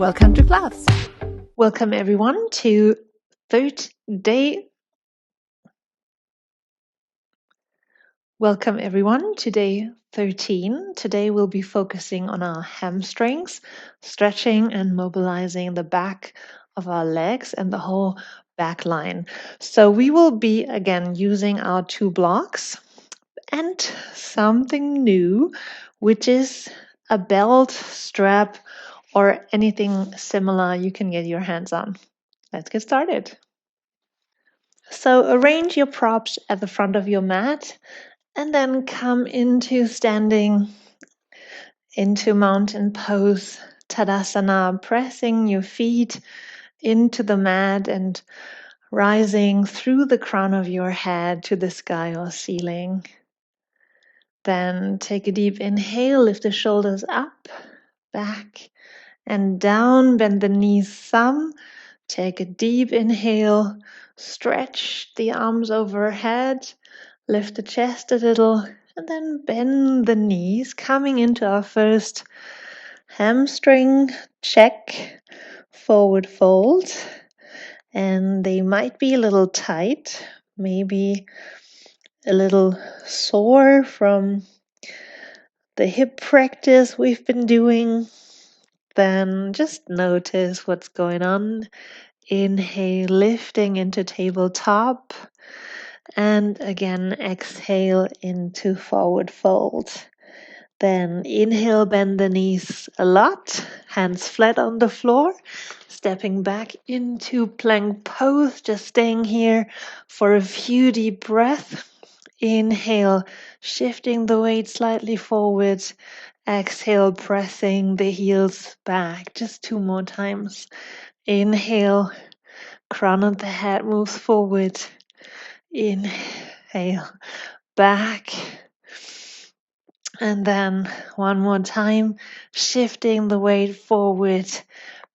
Welcome to class. Welcome everyone to day 13. Today we'll be focusing on our hamstrings, stretching and mobilizing the back of our legs and the whole back line. So we will be again using our 2 blocks and something new, which is a belt, strap, or anything similar you can get your hands on. Let's get started. So arrange your props at the front of your mat and then come into standing into mountain pose, Tadasana, pressing your feet into the mat and rising through the crown of your head to the sky or ceiling. Then take a deep inhale, lift the shoulders up, back and down, bend the knees some. Take a deep inhale, stretch the arms overhead, lift the chest a little, and then bend the knees, coming into our first hamstring check, forward fold. And they might be a little tight, maybe a little sore from the hip practice we've been doing. Then just notice what's going on. Inhale, lifting into tabletop. And again, exhale into forward fold. Then inhale, bend the knees a lot, hands flat on the floor, stepping back into plank pose, just staying here for a few deep breaths. Inhale, shifting the weight slightly forward. Exhale, pressing the heels back. Just 2 more times. Inhale, crown of the head moves forward. Inhale, back. And then one more time, shifting the weight forward.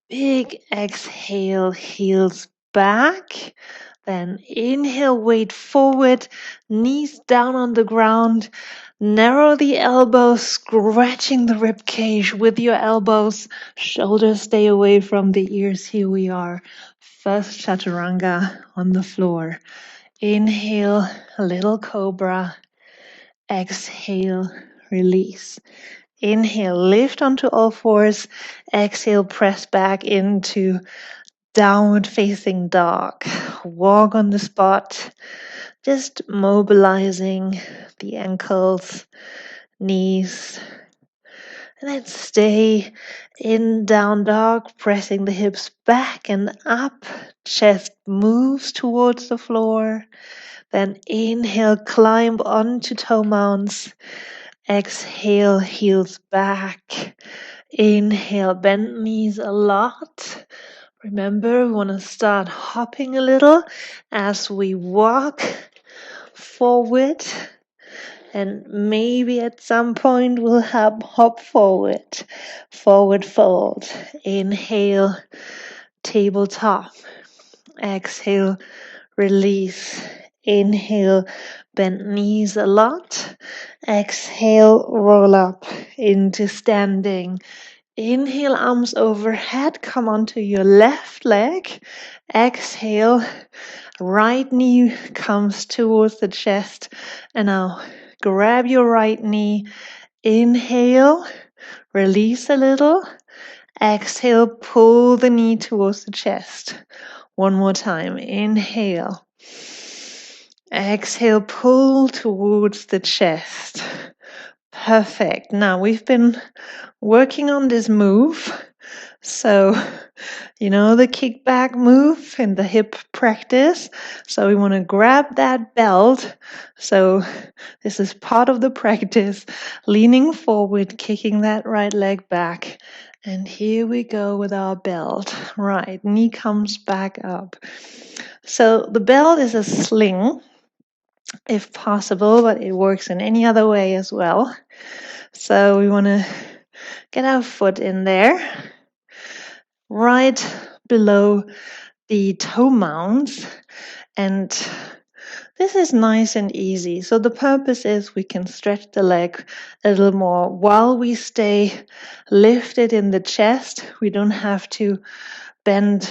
Big exhale, heels back. Then inhale, weight forward, knees down on the ground. Narrow the elbows, scratching the rib cage with your elbows. Shoulders stay away from the ears. Here we are. First chaturanga on the floor. Inhale, little cobra. Exhale, release. Inhale, lift onto all fours. Exhale, press back into downward facing dog. Walk on the spot. Just mobilizing the ankles, knees. And then stay in down dog, pressing the hips back and up. Chest moves towards the floor. Then inhale, climb onto toe mounts. Exhale, heels back. Inhale, bend knees a lot. Remember, we want to start hopping a little as we walk forward. And maybe at some point we'll have hop forward. Forward fold. Inhale, tabletop. Exhale, release. Inhale, bend knees a lot. Exhale, roll up into standing. Inhale, arms overhead. Come onto your left leg. Exhale, right knee comes towards the chest. And now grab your right knee. Inhale, release a little. Exhale, pull the knee towards the chest. One more time. Inhale. Exhale, pull towards the chest. Perfect. Now we've been working on this move. So, you know, the kickback move in the hip practice. So we want to grab that belt. So this is part of the practice. Leaning forward, kicking that right leg back. And here we go with our belt. Right, knee comes back up. So the belt is a sling, if possible, but it works in any other way as well. So we want to get our foot in there, right below the toe mounts, and This is nice and easy. So the purpose is we can stretch the leg a little more while we stay lifted in the chest. We don't have to bend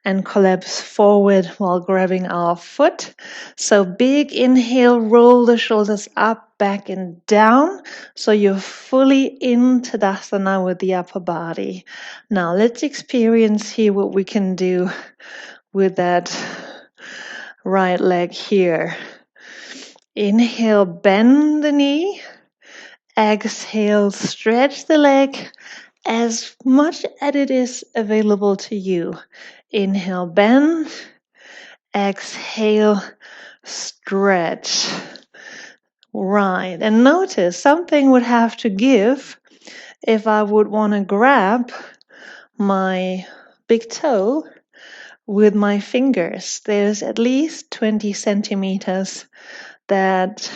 and collapse forward while grabbing our foot. So big inhale, roll the shoulders up, back and down. So you're fully in Tadasana with the upper body. Now let's experience here what we can do with that right leg here. Inhale, bend the knee. Exhale, stretch the leg as much as it is available to you. Inhale, bend. Exhale, stretch. Right. And notice something would have to give if I would want to grab my big toe with my fingers. There's at least 20 centimeters that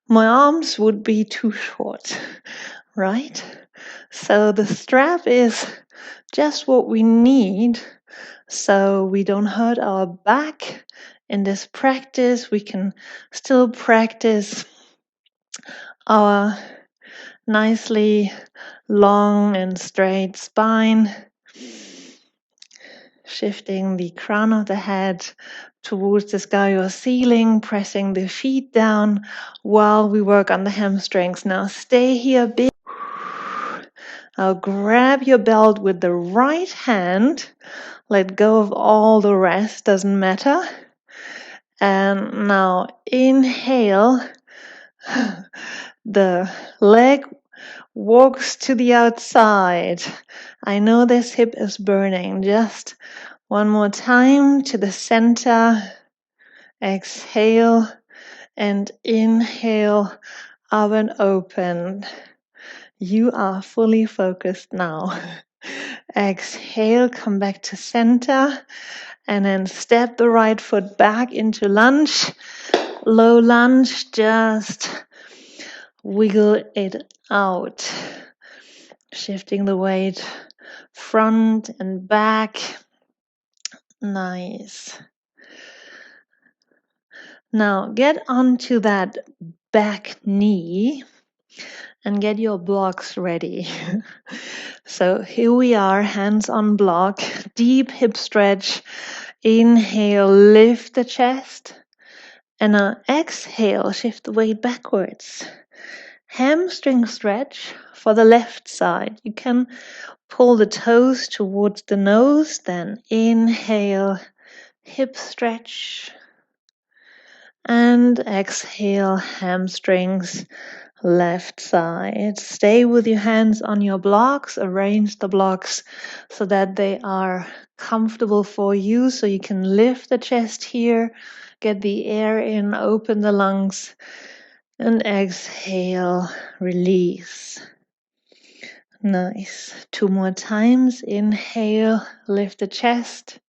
my arms would be too short, right? So the strap is just what we need so we don't hurt our back. In this practice, we can still practice our nicely long and straight spine, shifting the crown of the head towards the sky or ceiling, pressing the feet down while we work on the hamstrings. Now stay here big. Now grab your belt with the right hand. Let go of all the rest, doesn't matter. And now inhale. The leg walks to the outside. I know this hip is burning. Just one more time to the center. Exhale and inhale up and open. You are fully focused now. Exhale, come back to center, and then step the right foot back into lunge. Low lunge, just wiggle it out. Shifting the weight front and back. Nice. Now get onto that back knee and get your blocks ready. So here we are, hands on block, deep hip stretch. Inhale, lift the chest. And now exhale, shift the weight backwards. Hamstring stretch for the left side. You can pull the toes towards the nose, then inhale, hip stretch. And exhale, hamstrings, left side. Stay with your hands on your blocks. Arrange the blocks so that they are comfortable for you. So you can lift the chest here, get the air in, open the lungs, and exhale, release. Nice. 2 more times. Inhale, lift the chest.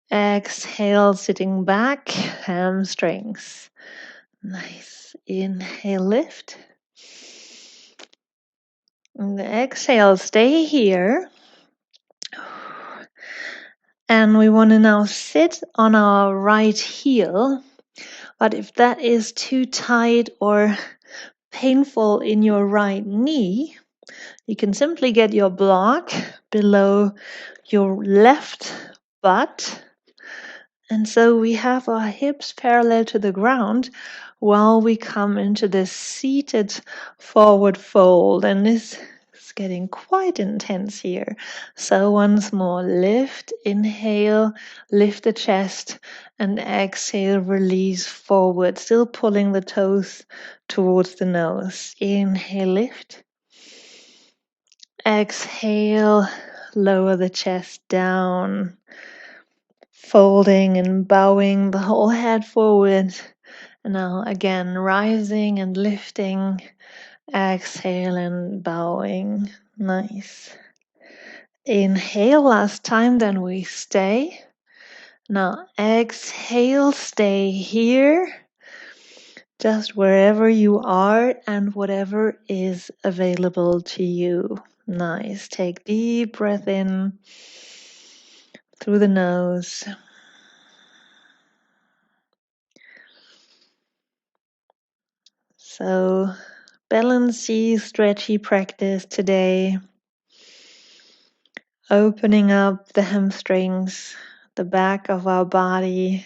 Exhale, sitting back, hamstrings. Nice. Inhale, lift. And exhale, stay here. And we want to now sit on our right heel. But if that is too tight or painful in your right knee, you can simply get your block below your left butt. And so we have our hips parallel to the ground while we come into this seated forward fold. And this is getting quite intense here. So once more, lift, inhale, lift the chest, and exhale, release forward, still pulling the toes towards the nose. Inhale, lift. Exhale, lower the chest down. Folding and bowing the whole head forward. And now again, rising and lifting. Exhale and bowing. Nice. Inhale last time, then we stay. Now exhale, stay here. Just wherever you are and whatever is available to you. Nice. Take deep breath in through the nose. So balancey, stretchy practice today. Opening up the hamstrings, the back of our body.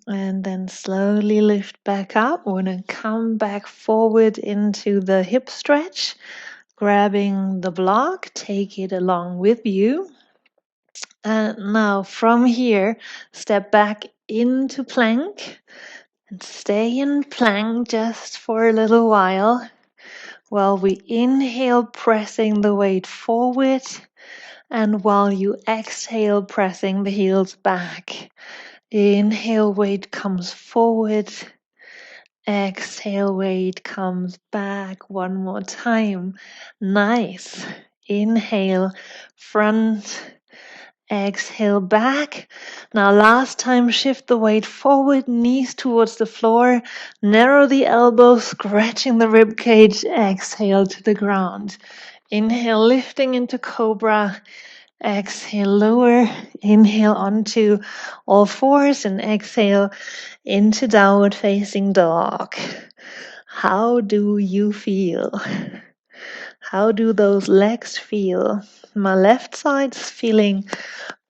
And then slowly lift back up. We're going to come back forward into the hip stretch. Grabbing the block, take it along with you. And now from here, step back into plank. And stay in plank just for a little while we inhale, pressing the weight forward, and while you exhale, pressing the heels back. Inhale, weight comes forward. Exhale, weight comes back. One more time. Nice. Inhale, front. Exhale, back. Now last time, shift the weight forward, knees towards the floor. Narrow the elbows, scratching the rib cage. Exhale to the ground. Inhale, lifting into cobra. Exhale, lower. Inhale onto all fours and exhale into downward facing dog. How do you feel? How do those legs feel? My left side's feeling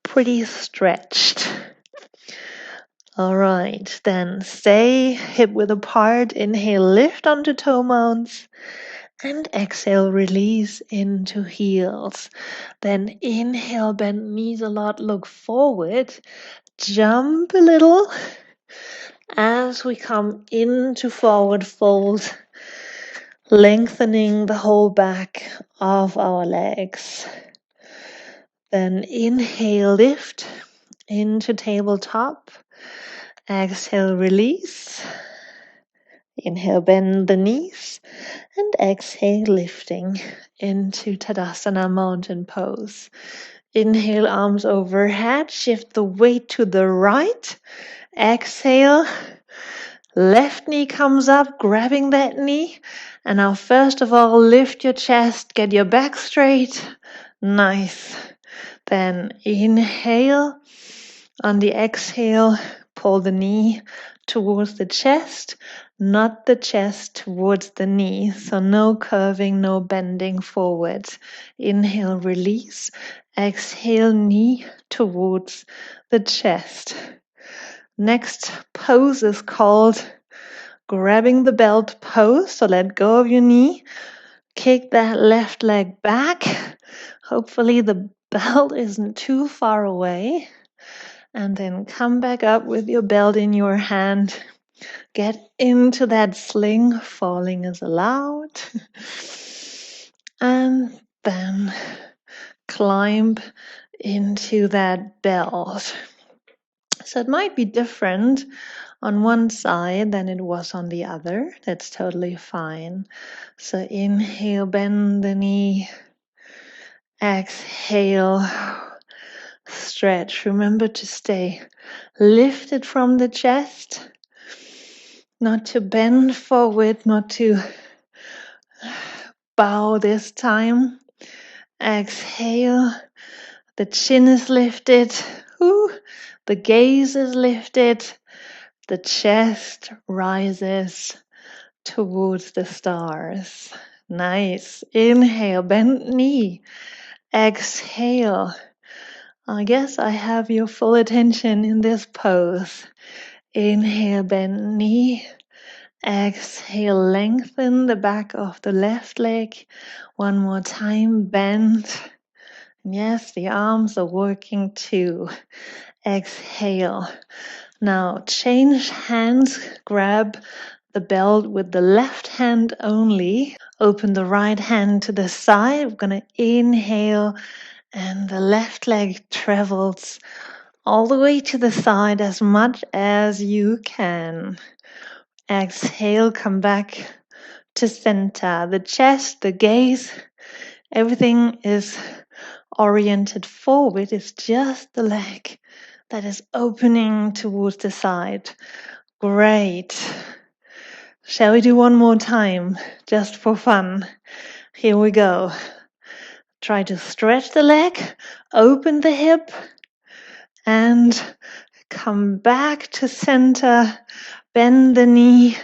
pretty stretched. All right, then stay hip width apart. Inhale, lift onto toe mounts. And exhale, release into heels. Then inhale, bend knees a lot, look forward. Jump a little as we come into forward fold, lengthening the whole back of our legs. Then inhale, lift into tabletop. Exhale, release. Inhale, bend the knees. And exhale, lifting into Tadasana mountain pose. Inhale, arms overhead. Shift the weight to the right. Exhale. Left knee comes up, grabbing that knee. And now first of all, lift your chest. Get your back straight. Nice. Then inhale. On the exhale, pull the knee towards the chest, not the chest towards the knee. So no curving, no bending forward. Inhale, release. Exhale, knee towards the chest. Next pose is called grabbing the belt pose. So let go of your knee. Kick that left leg back. Hopefully the belt isn't too far away. And then come back up with your belt in your hand. Get into that sling. Falling is allowed. And then climb into that belt. So it might be different on one side than it was on the other. That's totally fine. So inhale, bend the knee. Exhale, stretch. Remember to stay lifted from the chest. Not to bend forward, not to bow this time. Exhale. The chin is lifted. Ooh, the gaze is lifted. The chest rises towards the stars. Nice. Inhale, bend knee. Exhale. I guess I have your full attention in this pose. Inhale, bend knee. Exhale, lengthen the back of the left leg. One more time, bend. Yes, the arms are working too. Exhale. Now change hands, grab the belt with the left hand only. Open the right hand to the side. We're going to inhale and the left leg travels all the way to the side as much as you can. Exhale, come back to center. The chest, the gaze, everything is oriented forward. It's just the leg that is opening towards the side. Great. Shall we do one more time, just for fun? Here we go. Try to stretch the leg, open the hip, and come back to center. bend the knee,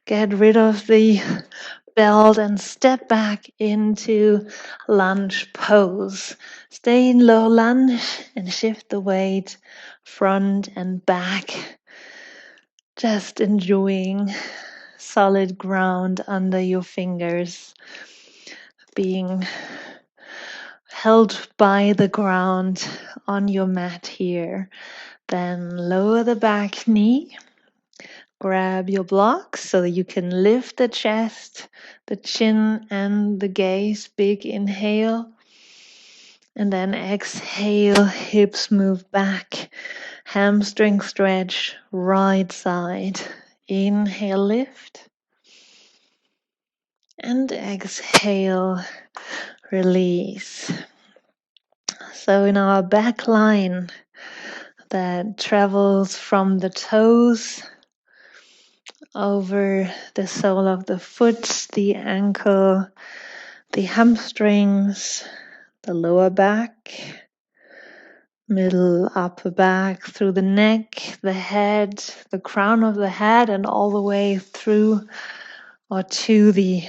get rid of the belt and step back into lunge pose. Stay in low lunge and shift the weight front and back. Just enjoying solid ground under your fingers, being held by the ground on your mat here. Then lower the back knee. Grab your blocks so that you can lift the chest, the chin, and the gaze. Big inhale. And then exhale, hips move back. Hamstring stretch, right side. Inhale, lift. And exhale, release. So in our back line that travels from the toes over the sole of the foot, the ankle, the hamstrings, the lower back, middle upper back, through the neck, the head, the crown of the head, and all the way through or to the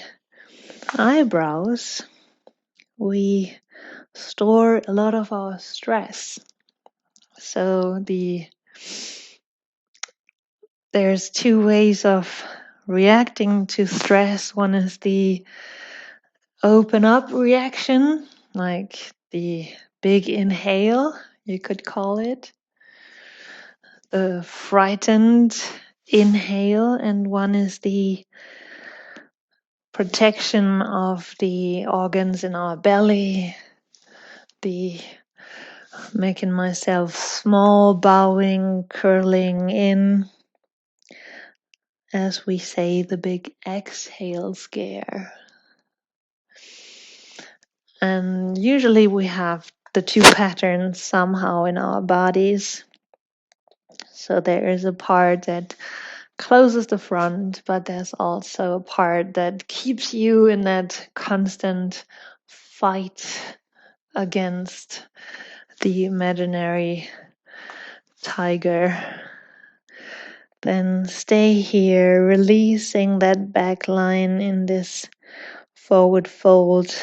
eyebrows, we store a lot of our stress. So there's two ways of reacting to stress. One is the open up reaction, like the big inhale, you could call it, the frightened inhale, and one is the protection of the organs in our belly, the making myself small, bowing, curling in, as we say, the big exhale scare. And usually we have the two patterns somehow in our bodies. So there is a part that closes the front, but there's also a part that keeps you in that constant fight against the imaginary tiger. Then stay here, releasing that back line in this forward fold.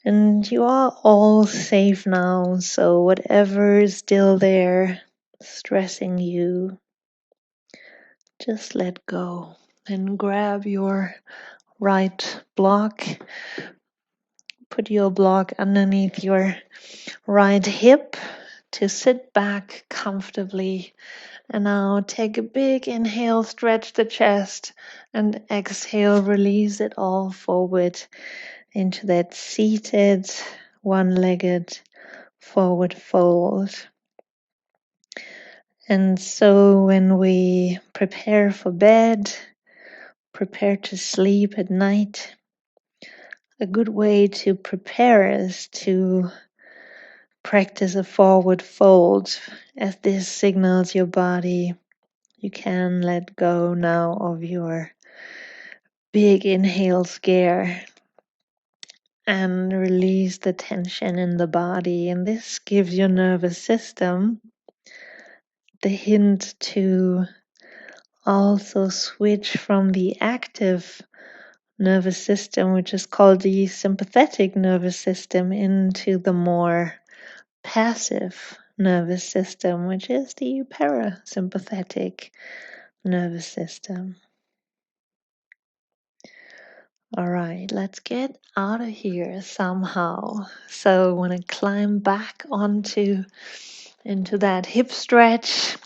And you are all safe now, so whatever is still there stressing you, just let go and grab your right block. Put your block underneath your right hip to sit back comfortably. And now take a big inhale, stretch the chest, and exhale, release it all forward into that seated, one-legged forward fold. And so when we prepare for bed, prepare to sleep at night, a good way to prepare is to practice a forward fold, as this signals your body you can let go now of your big inhale scare and release the tension in the body. And this gives your nervous system the hint to also switch from the active nervous system, which is called the sympathetic nervous system, into the more passive nervous system, which is the parasympathetic nervous system. All right, let's get out of here somehow. So I want to climb back into that hip stretch,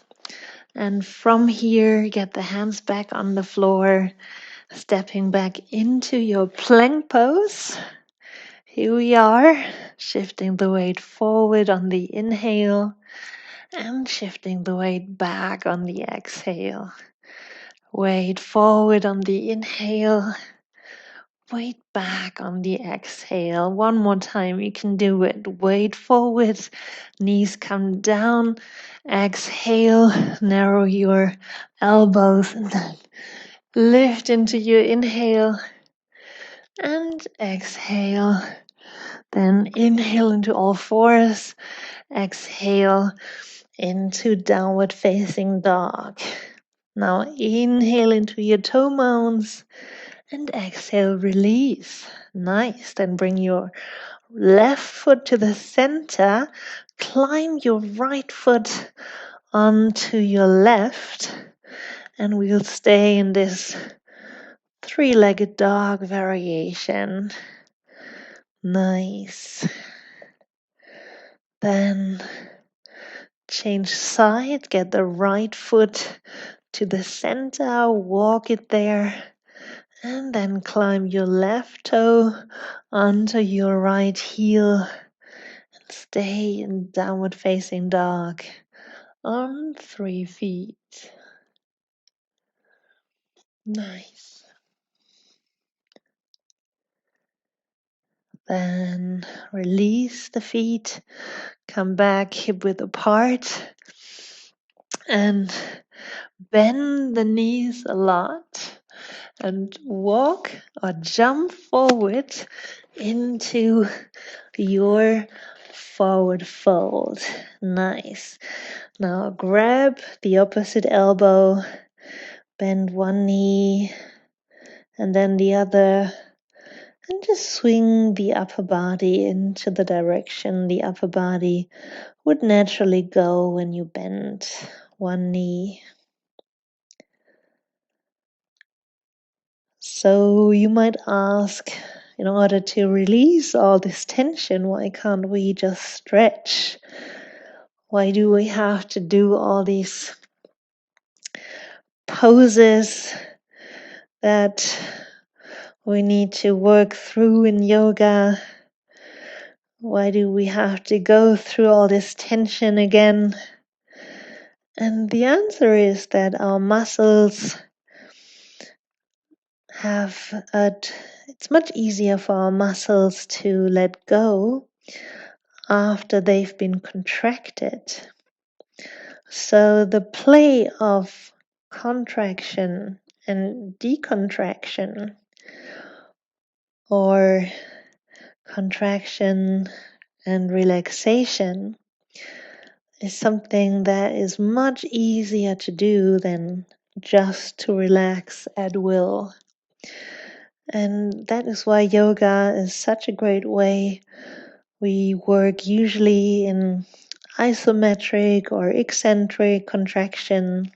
and from here get the hands back on the floor, stepping back into your plank pose. Here we are, shifting the weight forward on the inhale and shifting the weight back on the exhale. Weight forward on the inhale, weight back on the exhale. One more time, you can do it. Weight forward, knees come down. Exhale, narrow your elbows and then lift into your inhale and exhale. Then inhale into all fours. Exhale into downward facing dog. Now inhale into your toe mounds and exhale, release. Nice. Then bring your left foot to the center. Climb your right foot onto your left. And we'll stay in this three-legged dog variation. Nice. Then change side, get the right foot to the center, walk it there, and then climb your left toe onto your right heel and stay in downward facing dog on 3 feet. Nice. Then release the feet, come back hip width apart, and bend the knees a lot and walk or jump forward into your forward fold. Nice. Now grab the opposite elbow, bend one knee and then the other, and just swing the upper body into the direction the upper body would naturally go when you bend one knee. So you might ask, in order to release all this tension, why can't we just stretch? Why do we have to do all these poses that we need to work through in yoga? Why do we have to go through all this tension again? And the answer is that our muscles it's much easier for our muscles to let go after they've been contracted. So the play of contraction and decontraction, or contraction and relaxation, is something that is much easier to do than just to relax at will. And that is why yoga is such a great way. We work usually in isometric or eccentric contraction.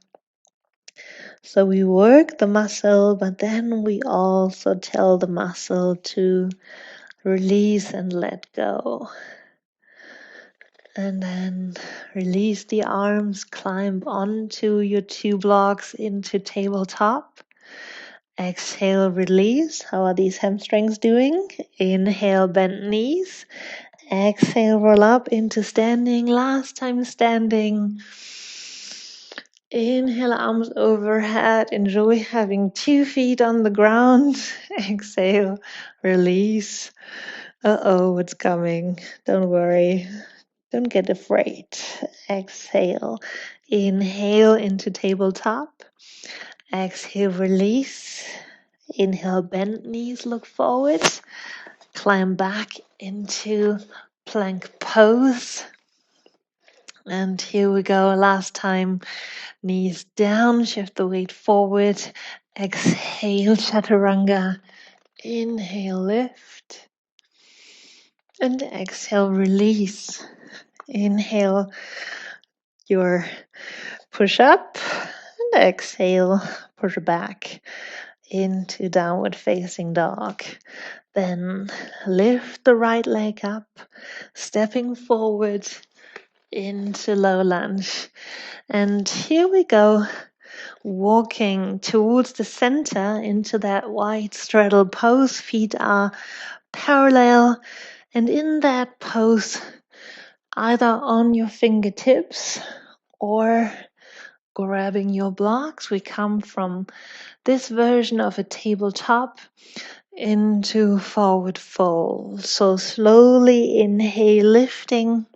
So we work the muscle, but then we also tell the muscle to release and let go. And then release the arms, climb onto your 2 blocks into tabletop. Exhale, release. How are these hamstrings doing? Inhale, bend knees. Exhale, roll up into standing. Last time standing. Inhale, arms overhead. Enjoy having 2 feet on the ground. Exhale, release. What's coming? Don't worry. Don't get afraid. Exhale. Inhale into tabletop. Exhale, release. Inhale, bend knees, look forward. Climb back into plank pose. And here we go. Last time. Knees down, shift the weight forward. Exhale, chaturanga. Inhale, lift. And exhale, release. Inhale your push up. And exhale, push back into downward facing dog. Then lift the right leg up, stepping forward into low lunge. And here we go, walking towards the center into that wide straddle pose. Feet are parallel, and in that pose, either on your fingertips or grabbing your blocks, we come from this version of a tabletop into forward fold. So slowly inhale, lifting,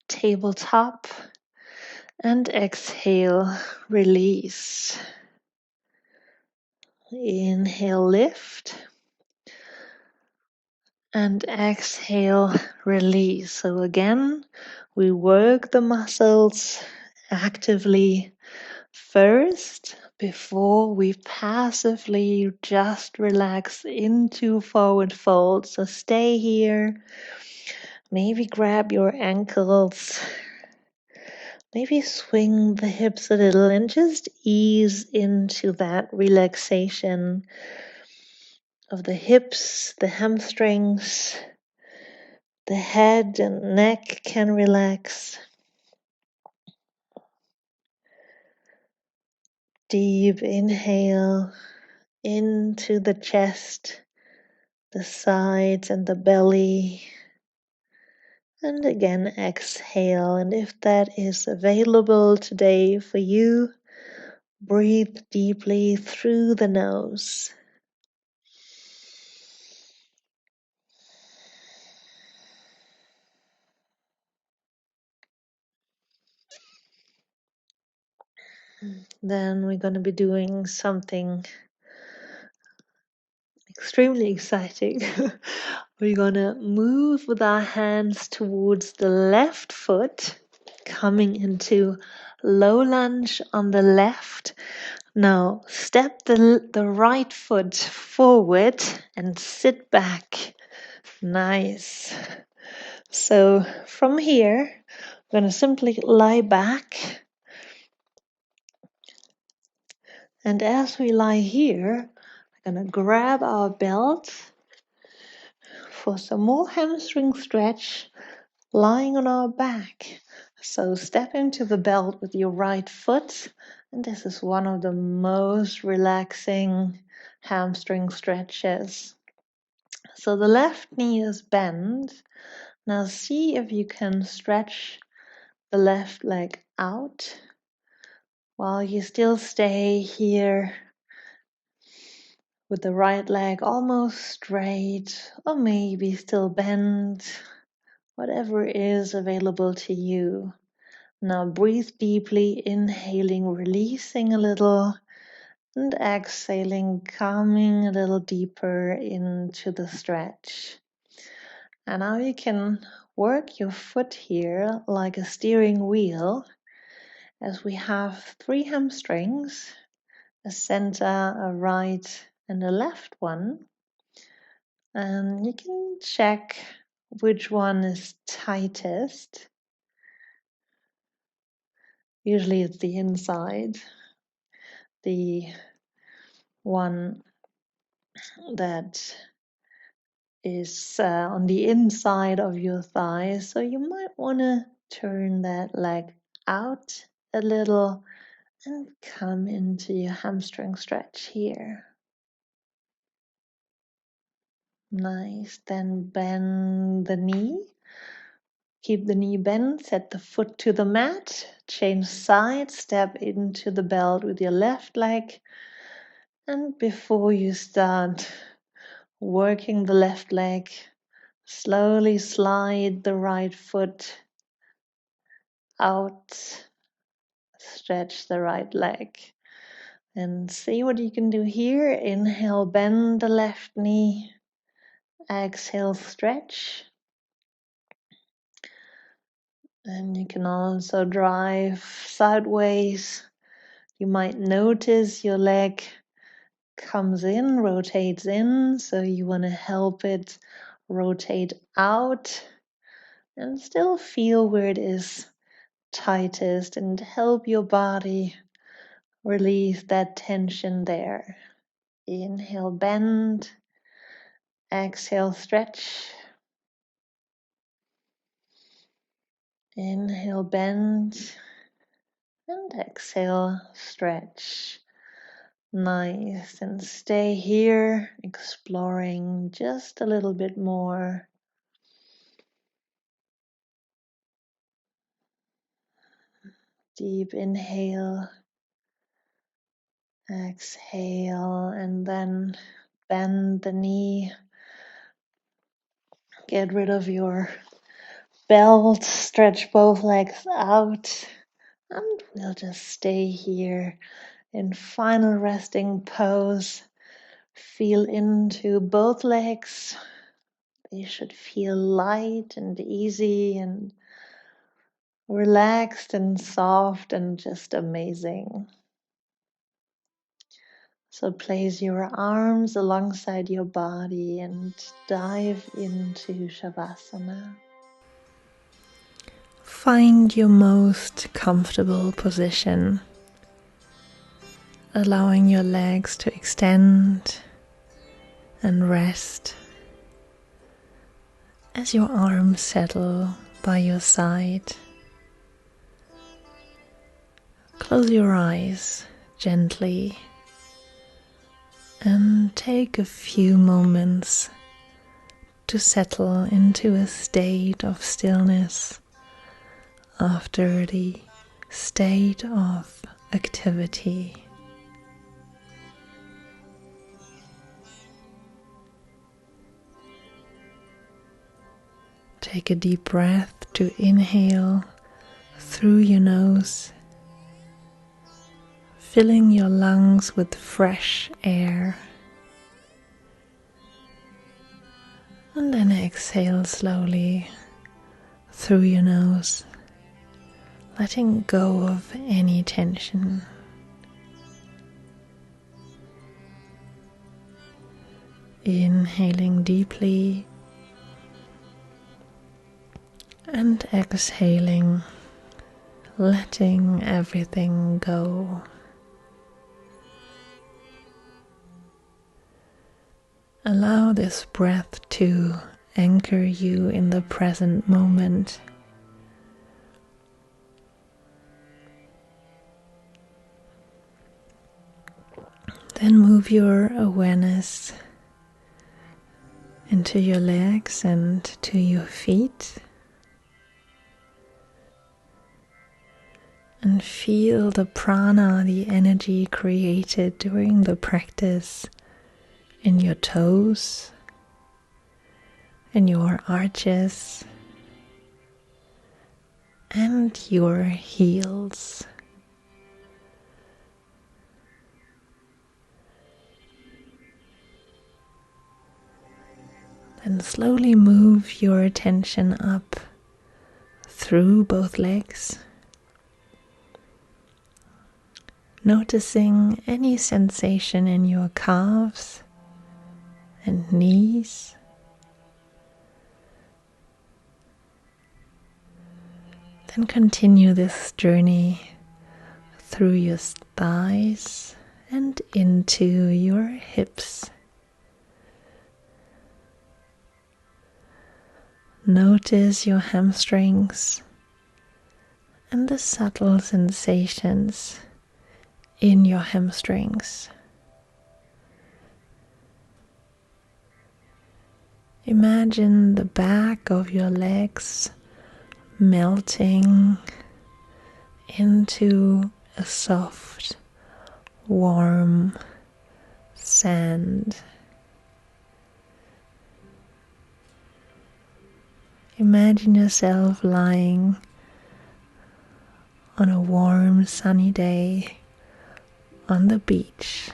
tabletop, and exhale, release. Inhale, lift, and exhale, release. So again, We work the muscles actively first before we passively just relax into forward fold. So stay here. Maybe grab your ankles. Maybe swing the hips a little and just ease into that relaxation of the hips, the hamstrings, the head and neck can relax. Deep inhale into the chest, the sides and the belly. And again, exhale. And if that is available today for you, breathe deeply through the nose. Then we're going to be doing something extremely exciting. We're going to move with our hands towards the left foot, coming into low lunge on the left. Now step the right foot forward and sit back. Nice. So from here, we're going to simply lie back. And as we lie here, we're going to grab our belt for some more hamstring stretch, lying on our back. So step into the belt with your right foot. And this is one of the most relaxing hamstring stretches. So the left knee is bent. Now see if you can stretch the left leg out while you still stay here with the right leg almost straight, or maybe still bent, whatever is available to you. Now breathe deeply, inhaling, releasing a little, and exhaling, coming a little deeper into the stretch. And now you can work your foot here like a steering wheel, as we have 3 hamstrings, a center, a right, and a left one. And you can check which one is tightest. Usually it's the inside, the one that is on the inside of your thigh. So you might want to turn that leg out a little and come into your hamstring stretch here. Nice. Then bend the knee. Keep the knee bent, set the foot to the mat, change sides, step into the belt with your left leg. And before you start working the left leg, slowly slide the right foot out, stretch the right leg. And see what you can do here. Inhale, bend the left knee. Exhale, stretch. And you can also drive sideways. You might notice your leg comes in, rotates in, so you want to help it rotate out and still feel where it is tightest and help your body release that tension there. Inhale, bend. Exhale, stretch. Inhale, bend. And exhale, stretch. Nice. And stay here, exploring just a little bit more. Deep inhale. Exhale. And then bend the knee. Get rid of your belt. Stretch both legs out. And we'll just stay here in final resting pose. Feel into both legs. They should feel light and easy and relaxed and soft and just amazing. So place your arms alongside your body and dive into Shavasana. Find your most comfortable position, allowing your legs to extend and rest as your arms settle by your side. Close your eyes gently and take a few moments to settle into a state of stillness after the state of activity. Take a deep breath to inhale through your nose, filling your lungs with fresh air. And then exhale slowly through your nose, letting go of any tension. Inhaling deeply and exhaling, letting everything go. Allow this breath to anchor you in the present moment. Then move your awareness into your legs and to your feet. And feel the prana, the energy created during the practice in your toes, in your arches, and your heels. Then slowly move your attention up through both legs, noticing any sensation in your calves and knees. Then continue this journey through your thighs and into your hips. Notice your hamstrings and the subtle sensations in your hamstrings. Imagine the back of your legs melting into a soft, warm sand. Imagine yourself lying on a warm, sunny day on the beach.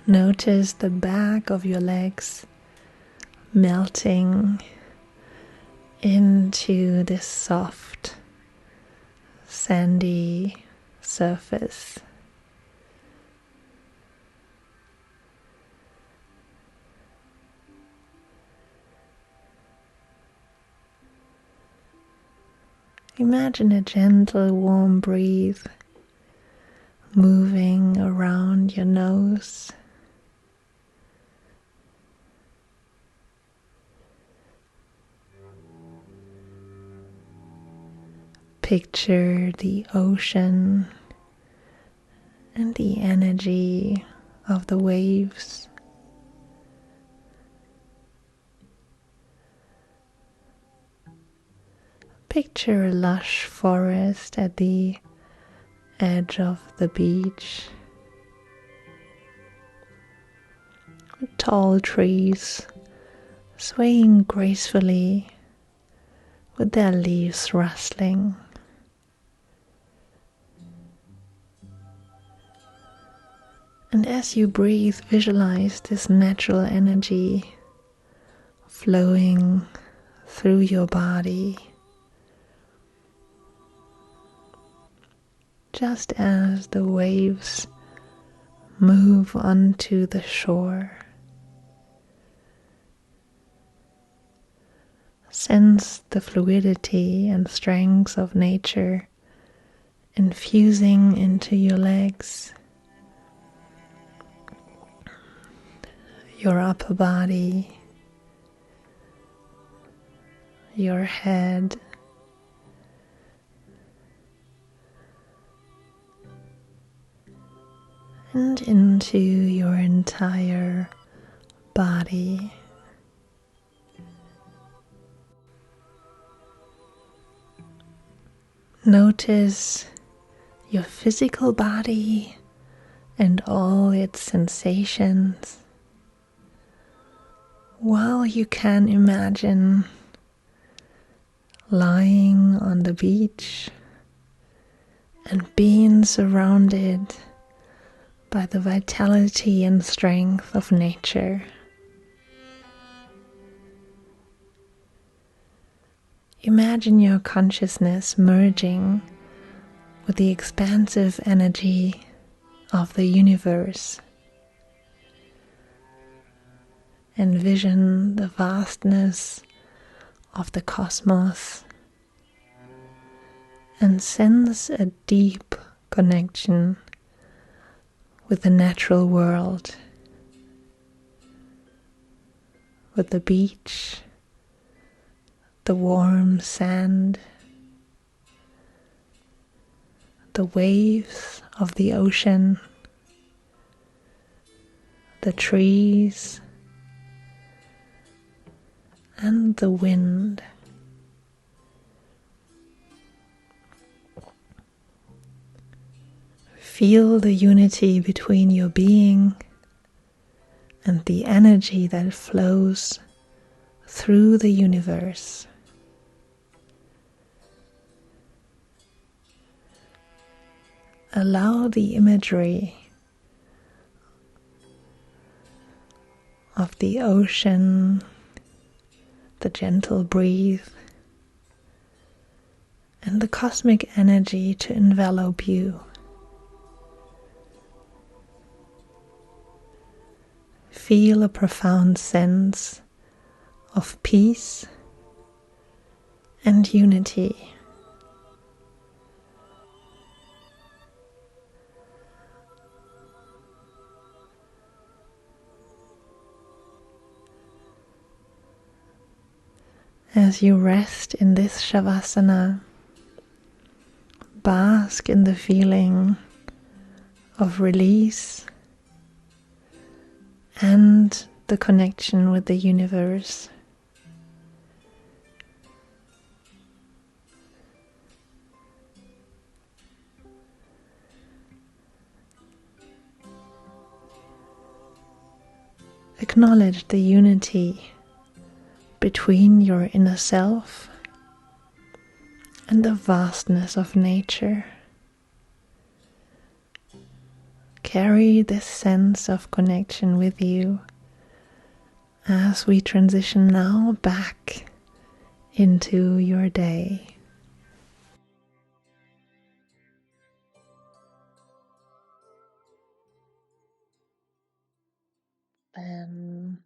Notice the back of your legs melting into this soft, sandy surface. Imagine a gentle, warm breeze moving around your nose. Picture the ocean and the energy of the waves. Picture a lush forest at the edge of the beach. Tall trees swaying gracefully with their leaves rustling. And as you breathe, visualize this natural energy flowing through your body, just as the waves move onto the shore. Sense the fluidity and strength of nature infusing into your legs, your upper body, your head, and into your entire body. Notice your physical body and all its sensations, while you can imagine lying on the beach and being surrounded by the vitality and strength of nature. Imagine your consciousness merging with the expansive energy of the universe. Envision the vastness of the cosmos and sense a deep connection with the natural world, with the beach, the warm sand, the waves of the ocean, the trees, and the wind. Feel the unity between your being and the energy that flows through the universe. Allow the imagery of the ocean, the gentle breeze, and the cosmic energy to envelop you. Feel a profound sense of peace and unity. As you rest in this Savasana, bask in the feeling of release and the connection with the universe. Acknowledge the unity between your inner self and the vastness of nature. Carry this sense of connection with you as we transition now back into your day. Then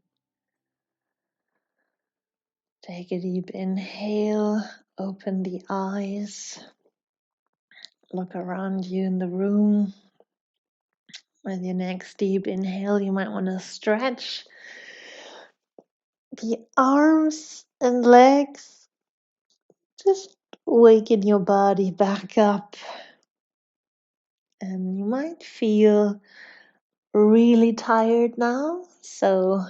take a deep inhale, open the eyes, look around you in the room. With your next deep inhale, you might want to stretch the arms and legs. Just waken your body back up. And you might feel really tired now. So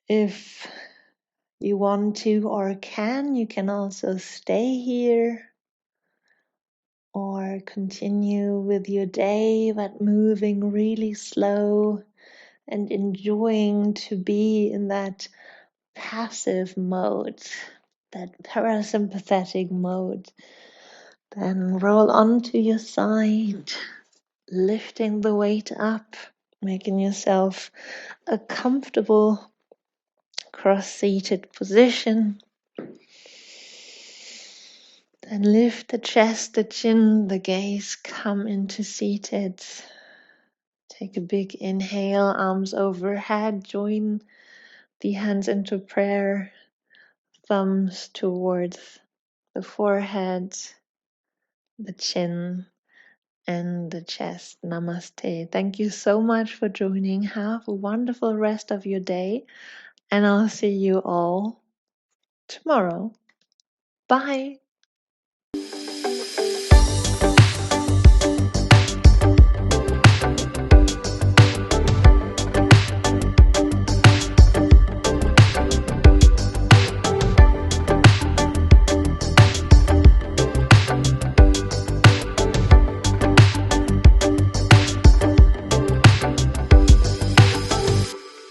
if you want to or can, you can also stay here or continue with your day, but moving really slow and enjoying to be in that passive mode, that parasympathetic mode. Then roll onto your side, lifting the weight up, making yourself a comfortable cross-seated position. Then lift the chest, the chin, the gaze, come into seated. Take a big inhale, arms overhead, join the hands into prayer, thumbs towards the forehead, the chin, and the chest. Namaste. Thank you so much for joining. Have a wonderful rest of your day, and I'll see you all tomorrow. Bye.